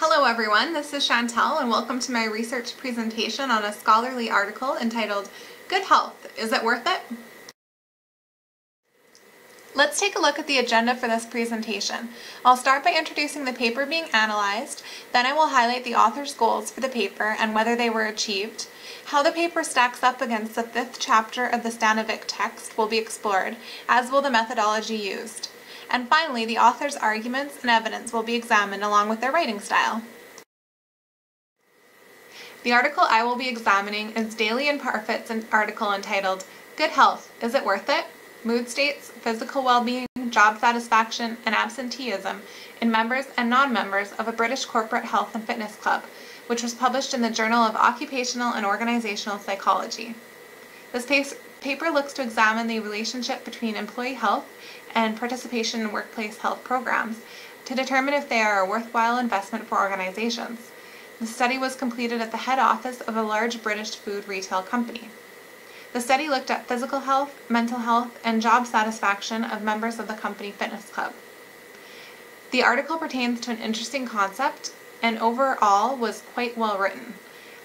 Hello everyone, this is Chantel and welcome to my research presentation on a scholarly article entitled, Good Health, Is It Worth It? Let's take a look at the agenda for this presentation. I'll start by introducing the paper being analyzed, then I will highlight the author's goals for the paper and whether they were achieved. How the paper stacks up against the 5th chapter of the Stanovic text will be explored, as will the methodology used. And finally, the author's arguments and evidence will be examined along with their writing style. The article I will be examining is Daly and Parfit's article entitled, Good Health, Is It Worth It? Mood States, Physical Well-Being, Job Satisfaction, and Absenteeism in Members and Non-Members of a British Corporate Health and Fitness Club, which was published in the Journal of Occupational and Organizational Psychology. This paper looks to examine the relationship between employee health and participation in workplace health programs to determine if they are a worthwhile investment for organizations. The study was completed at the head office of a large British food retail company. The study looked at physical health, mental health, and job satisfaction of members of the company fitness club. The article pertains to an interesting concept and overall was quite well written.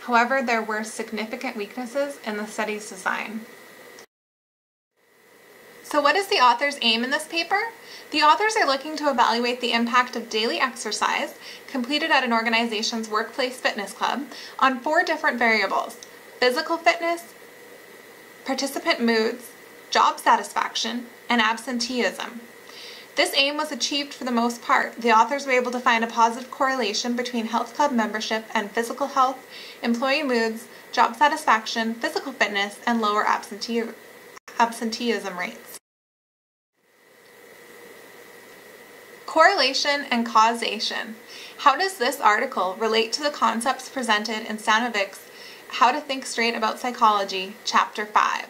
However, there were significant weaknesses in the study's design. So what is the author's aim in this paper? The authors are looking to evaluate the impact of daily exercise completed at an organization's workplace fitness club on 4 different variables: physical fitness, participant moods, job satisfaction, and absenteeism. This aim was achieved for the most part. The authors were able to find a positive correlation between health club membership and physical health, employee moods, job satisfaction, physical fitness, and lower absenteeism rates. Correlation and causation. How does this article relate to the concepts presented in Stanovic's How to Think Straight About Psychology, Chapter 5?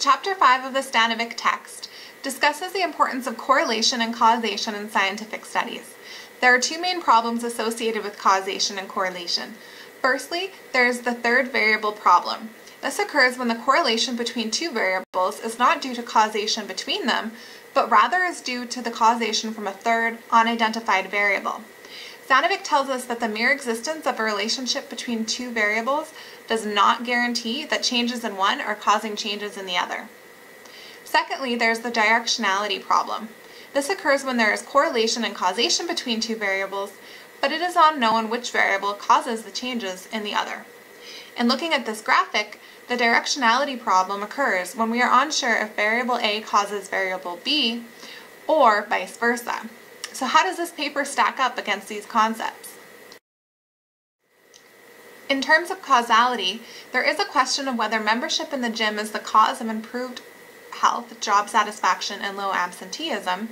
Chapter 5 of the Stanovic text discusses the importance of correlation and causation in scientific studies. There are 2 main problems associated with causation and correlation. Firstly, there is the third variable problem. This occurs when the correlation between 2 variables is not due to causation between them, but rather is due to the causation from a third, unidentified variable. Stanovic tells us that the mere existence of a relationship between 2 variables does not guarantee that changes in one are causing changes in the other. Secondly, there's the directionality problem. This occurs when there is correlation and causation between 2 variables, but it is unknown which variable causes the changes in the other. In looking at this graphic, the directionality problem occurs when we are unsure if variable A causes variable B, or vice versa. So how does this paper stack up against these concepts? In terms of causality, there is a question of whether membership in the gym is the cause of improved health, job satisfaction, and low absenteeism,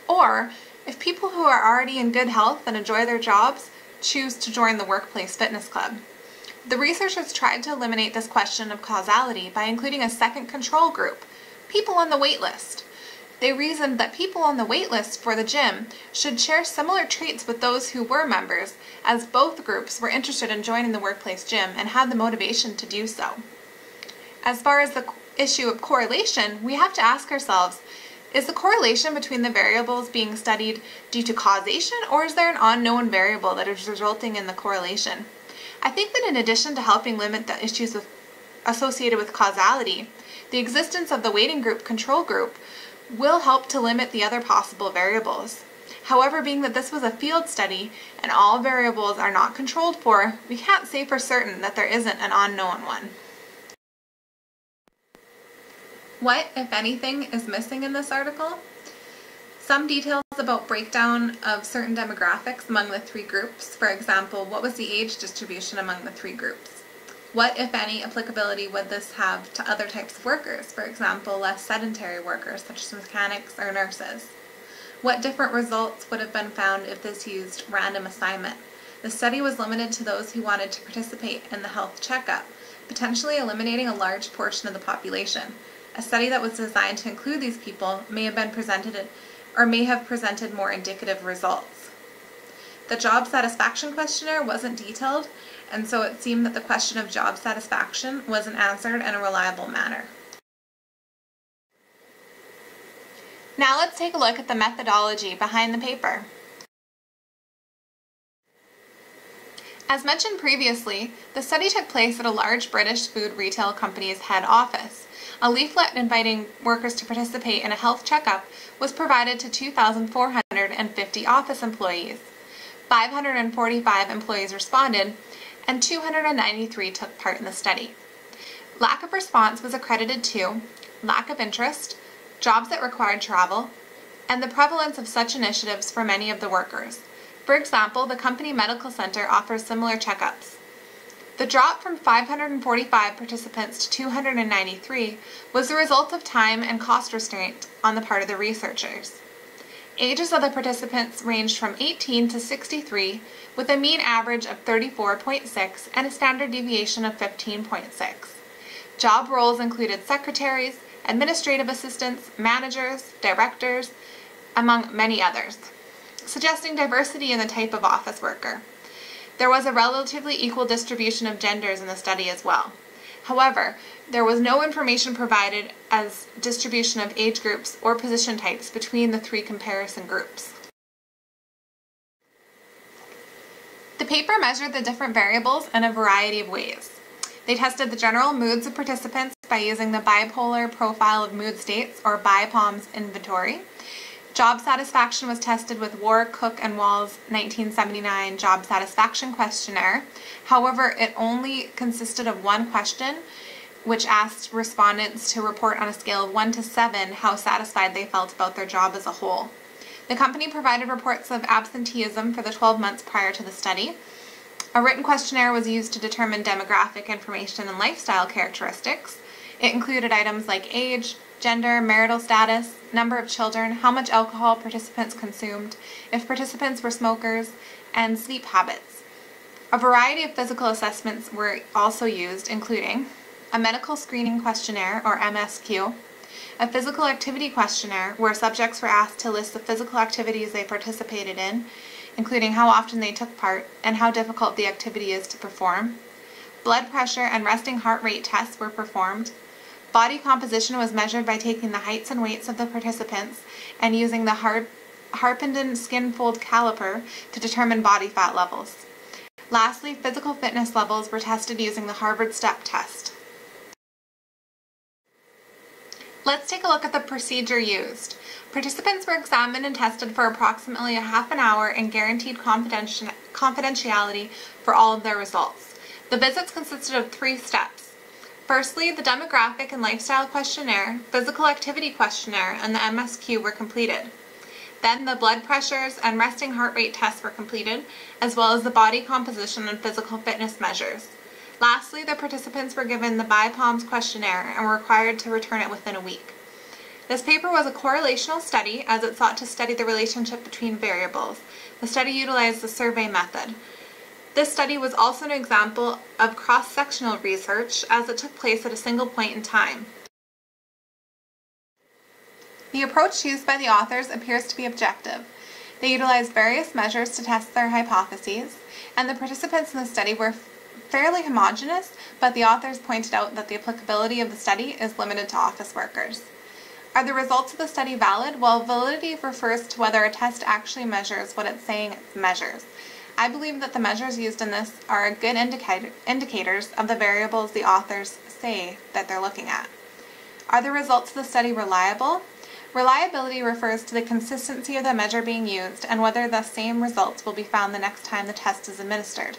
or if people who are already in good health and enjoy their jobs choose to join the workplace fitness club. The researchers tried to eliminate this question of causality by including a second control group, people on the wait list. They reasoned that people on the wait list for the gym should share similar traits with those who were members, as both groups were interested in joining the workplace gym and had the motivation to do so. As far as the issue of correlation, we have to ask ourselves, is the correlation between the variables being studied due to causation, or is there an unknown variable that is resulting in the correlation? I think that in addition to helping limit the issues associated with causality, the existence of the waiting group control group will help to limit the other possible variables. However, being that this was a field study and all variables are not controlled for, we can't say for certain that there isn't an unknown one. What, if anything, is missing in this article? Some details about breakdown of certain demographics among the 3 groups. For example, what was the age distribution among the 3 groups? What, if any, applicability would this have to other types of workers? For example, less sedentary workers such as mechanics or nurses. What different results would have been found if this used random assignment? The study was limited to those who wanted to participate in the health checkup, potentially eliminating a large portion of the population. A study that was designed to include these people may have presented more indicative results. The job satisfaction questionnaire wasn't detailed, and so it seemed that the question of job satisfaction wasn't answered in a reliable manner. Now let's take a look at the methodology behind the paper. As mentioned previously, the study took place at a large British food retail company's head office. A leaflet inviting workers to participate in a health checkup was provided to 2,450 office employees. 545 employees responded, and 293 took part in the study. Lack of response was accredited to lack of interest, jobs that required travel, and the prevalence of such initiatives for many of the workers. For example, the company medical center offers similar checkups. The drop from 545 participants to 293 was the result of time and cost restraint on the part of the researchers. Ages of the participants ranged from 18 to 63, with a mean average of 34.6 and a standard deviation of 15.6. Job roles included secretaries, administrative assistants, managers, directors, among many others, suggesting diversity in the type of office worker. There was a relatively equal distribution of genders in the study as well. However, there was no information provided as distribution of age groups or position types between the three comparison groups. The paper measured the different variables in a variety of ways. They tested the general moods of participants by using the Bipolar Profile of Mood States, or BIPOMS inventory. Job satisfaction was tested with Warr, Cook, and Wall's 1979 Job Satisfaction Questionnaire. However, it only consisted of one question, which asked respondents to report on a scale of 1 to 7 how satisfied they felt about their job as a whole. The company provided reports of absenteeism for the 12 months prior to the study. A written questionnaire was used to determine demographic information and lifestyle characteristics. It included items like age, gender, marital status, number of children, how much alcohol participants consumed, if participants were smokers, and sleep habits. A variety of physical assessments were also used, including a medical screening questionnaire, or MSQ, a physical activity questionnaire where subjects were asked to list the physical activities they participated in, including how often they took part and how difficult the activity is to perform. Blood pressure and resting heart rate tests were performed. Body composition was measured by taking the heights and weights of the participants and using the Harpenden skin fold caliper to determine body fat levels. Lastly, physical fitness levels were tested using the Harvard STEP test. Let's take a look at the procedure used. Participants were examined and tested for approximately a half an hour and guaranteed confidentiality for all of their results. The visits consisted of 3 steps. Firstly, the demographic and lifestyle questionnaire, physical activity questionnaire, and the MSQ were completed. Then the blood pressures and resting heart rate tests were completed, as well as the body composition and physical fitness measures. Lastly, the participants were given the BIPOMS questionnaire and were required to return it within a week. This paper was a correlational study as it sought to study the relationship between variables. The study utilized the survey method. This study was also an example of cross-sectional research as it took place at a single point in time. The approach used by the authors appears to be objective. They utilized various measures to test their hypotheses, and the participants in the study were fairly homogeneous, but the authors pointed out that the applicability of the study is limited to office workers. Are the results of the study valid? Well, validity refers to whether a test actually measures what it's saying it measures. I believe that the measures used in this are good indicators of the variables the authors say that they're looking at. Are the results of the study reliable? Reliability refers to the consistency of the measure being used and whether the same results will be found the next time the test is administered.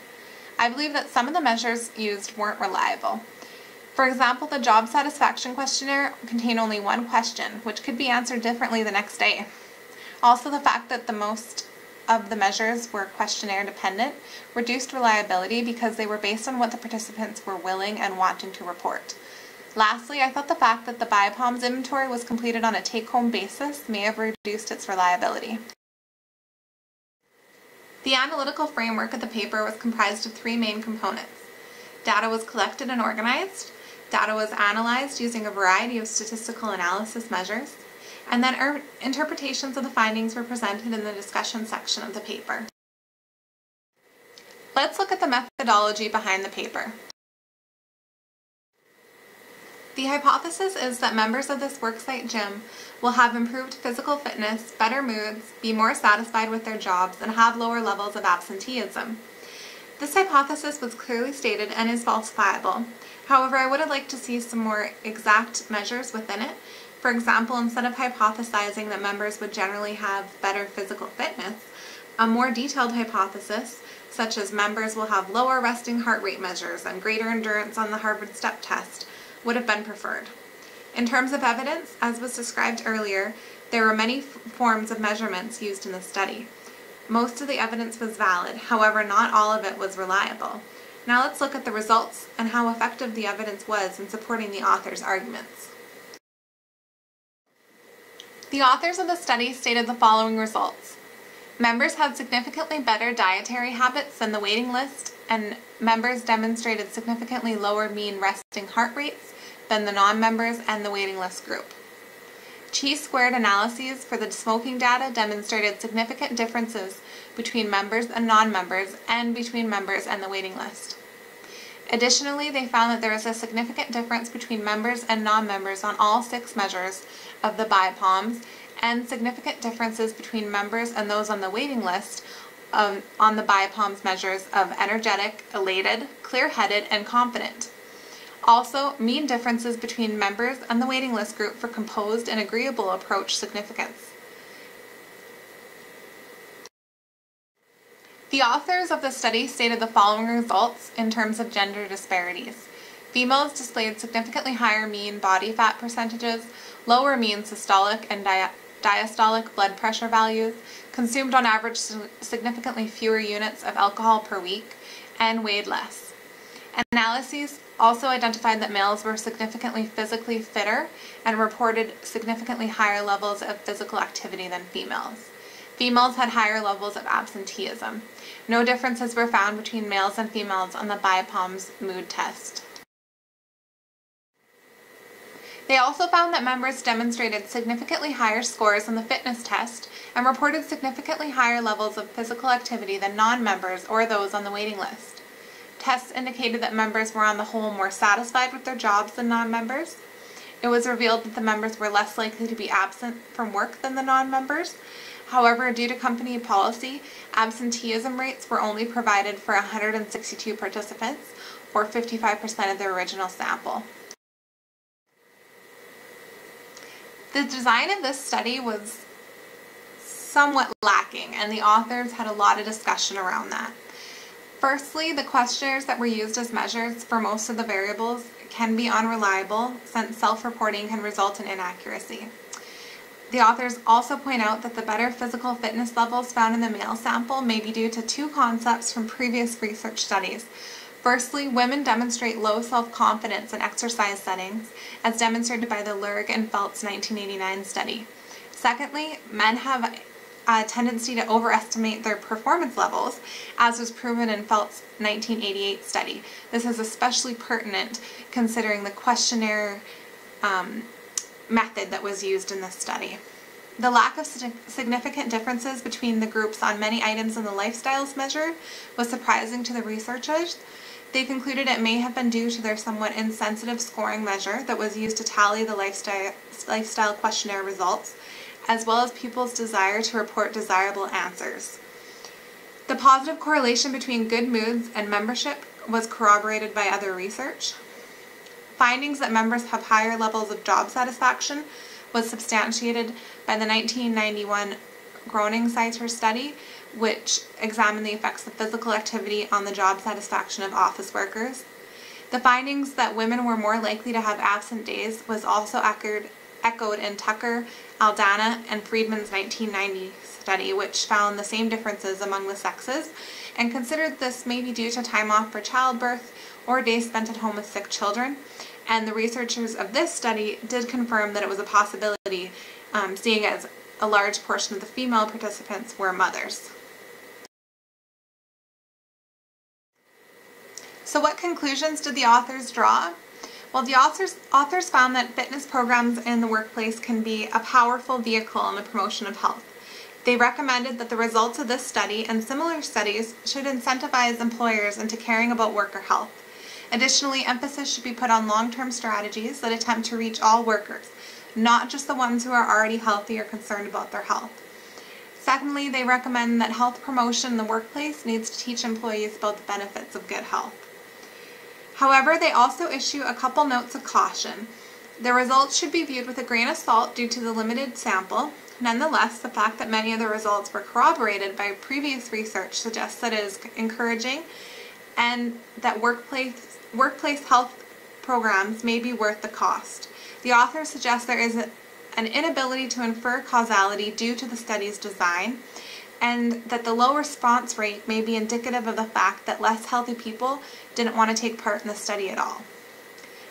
I believe that some of the measures used weren't reliable. For example, the job satisfaction questionnaire contained only one question, which could be answered differently the next day. Also, the fact that the most of the measures were questionnaire dependent reduced reliability because they were based on what the participants were willing and wanting to report. Lastly, I thought the fact that the BIPOMS inventory was completed on a take-home basis may have reduced its reliability. The analytical framework of the paper was comprised of 3 main components. Data was collected and organized, data was analyzed using a variety of statistical analysis measures, and then interpretations of the findings were presented in the discussion section of the paper. Let's look at the methodology behind the paper. The hypothesis is that members of this worksite gym will have improved physical fitness, better moods, be more satisfied with their jobs, and have lower levels of absenteeism. This hypothesis was clearly stated and is falsifiable. However, I would have liked to see some more exact measures within it. For example, instead of hypothesizing that members would generally have better physical fitness, a more detailed hypothesis, such as members will have lower resting heart rate measures and greater endurance on the Harvard Step Test, would have been preferred. In terms of evidence, as was described earlier, there were many forms of measurements used in the study. Most of the evidence was valid, however, not all of it was reliable. Now let's look at the results and how effective the evidence was in supporting the author's arguments. The authors of the study stated the following results. Members had significantly better dietary habits than the waiting list, and members demonstrated significantly lower mean resting heart rates than the non-members and the waiting list group. Chi-squared analyses for the smoking data demonstrated significant differences between members and non-members and between members and the waiting list. Additionally, they found that there is a significant difference between members and non-members on all 6 measures of the BIPOMS and significant differences between members and those on the waiting list on the BIPOMS measures of energetic, elated, clear-headed, and confident. Also, mean differences between members and the waiting list group for composed and agreeable approach significance. The authors of the study stated the following results in terms of gender disparities. Females displayed significantly higher mean body fat percentages, lower mean systolic and diastolic blood pressure values, consumed on average significantly fewer units of alcohol per week, and weighed less. Analyses also identified that males were significantly physically fitter and reported significantly higher levels of physical activity than females. Females had higher levels of absenteeism. No differences were found between males and females on the BIPOMS mood test. They also found that members demonstrated significantly higher scores on the fitness test and reported significantly higher levels of physical activity than non-members or those on the waiting list. Tests indicated that members were on the whole more satisfied with their jobs than non-members. It was revealed that the members were less likely to be absent from work than the non-members. However, due to company policy, absenteeism rates were only provided for 162 participants, or 55% of the original sample. The design of this study was somewhat lacking, and the authors had a lot of discussion around that. Firstly, the questionnaires that were used as measures for most of the variables can be unreliable, since self-reporting can result in inaccuracy. The authors also point out that the better physical fitness levels found in the male sample may be due to 2 concepts from previous research studies. Firstly, women demonstrate low self-confidence in exercise settings, as demonstrated by the Lerg and Feltz 1989 study. Secondly, men have a tendency to overestimate their performance levels, as was proven in Feltz 1988 study. This is especially pertinent considering the questionnaire method that was used in this study. The lack of significant differences between the groups on many items in the lifestyles measure was surprising to the researchers. They concluded it may have been due to their somewhat insensitive scoring measure that was used to tally the lifestyle questionnaire results, as well as people's desire to report desirable answers. The positive correlation between good moods and membership was corroborated by other research. Findings that members have higher levels of job satisfaction was substantiated by the 1991 Groningen-Seiter study, which examined the effects of physical activity on the job satisfaction of office workers. The findings that women were more likely to have absent days was also echoed in Tucker, Aldana, and Friedman's 1990 study, which found the same differences among the sexes and considered this may be due to time off for childbirth or days spent at home with sick children. And the researchers of this study did confirm that it was a possibility, seeing as a large portion of the female participants were mothers. So what conclusions did the authors draw? Well, the authors found that fitness programs in the workplace can be a powerful vehicle in the promotion of health. They recommended that the results of this study and similar studies should incentivize employers into caring about worker health. Additionally, emphasis should be put on long-term strategies that attempt to reach all workers, not just the ones who are already healthy or concerned about their health. Secondly, they recommend that health promotion in the workplace needs to teach employees about the benefits of good health. However, they also issue a couple notes of caution. The results should be viewed with a grain of salt due to the limited sample. Nonetheless, the fact that many of the results were corroborated by previous research suggests that it is encouraging and that workplace health programs may be worth the cost. The authors suggest there is an inability to infer causality due to the study's design, and that the low response rate may be indicative of the fact that less healthy people didn't want to take part in the study at all.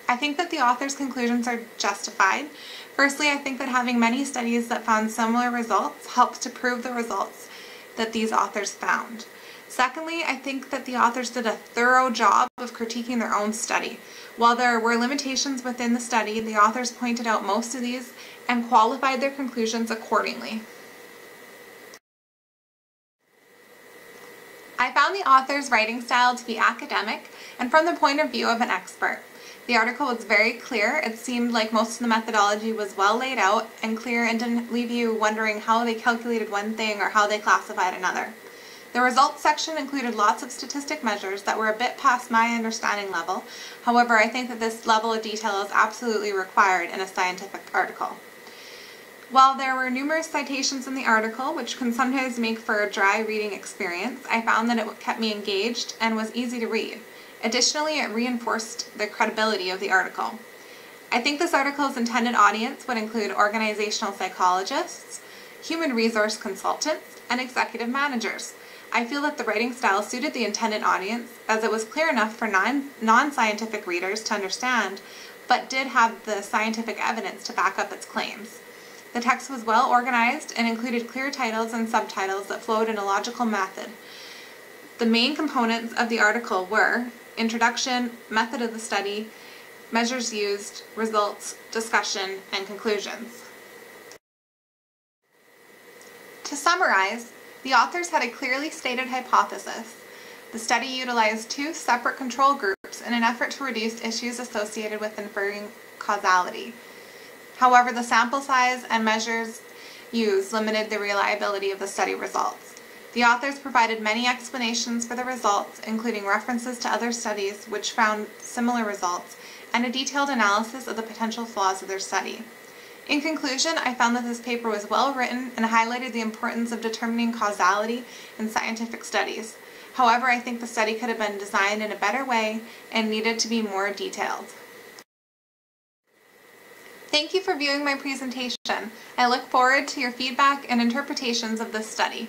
I think that the author's conclusions are justified. Firstly, I think that having many studies that found similar results helps to prove the results that these authors found. Secondly, I think that the authors did a thorough job of critiquing their own study. While there were limitations within the study, the authors pointed out most of these and qualified their conclusions accordingly. I found the author's writing style to be academic and from the point of view of an expert. The article was very clear. It seemed like most of the methodology was well laid out and clear and didn't leave you wondering how they calculated one thing or how they classified another. The results section included lots of statistic measures that were a bit past my understanding level. However, I think that this level of detail is absolutely required in a scientific article. While there were numerous citations in the article, which can sometimes make for a dry reading experience, I found that it kept me engaged and was easy to read. Additionally, it reinforced the credibility of the article. I think this article's intended audience would include organizational psychologists, human resource consultants, and executive managers. I feel that the writing style suited the intended audience as it was clear enough for non-scientific readers to understand, but did have the scientific evidence to back up its claims. The text was well organized and included clear titles and subtitles that flowed in a logical method. The main components of the article were introduction, method of the study, measures used, results, discussion, and conclusions. To summarize, the authors had a clearly stated hypothesis. The study utilized two separate control groups in an effort to reduce issues associated with inferring causality. However, the sample size and measures used limited the reliability of the study results. The authors provided many explanations for the results, including references to other studies which found similar results, and a detailed analysis of the potential flaws of their study. In conclusion, I found that this paper was well written and highlighted the importance of determining causality in scientific studies. However, I think the study could have been designed in a better way and needed to be more detailed. Thank you for viewing my presentation. I look forward to your feedback and interpretations of this study.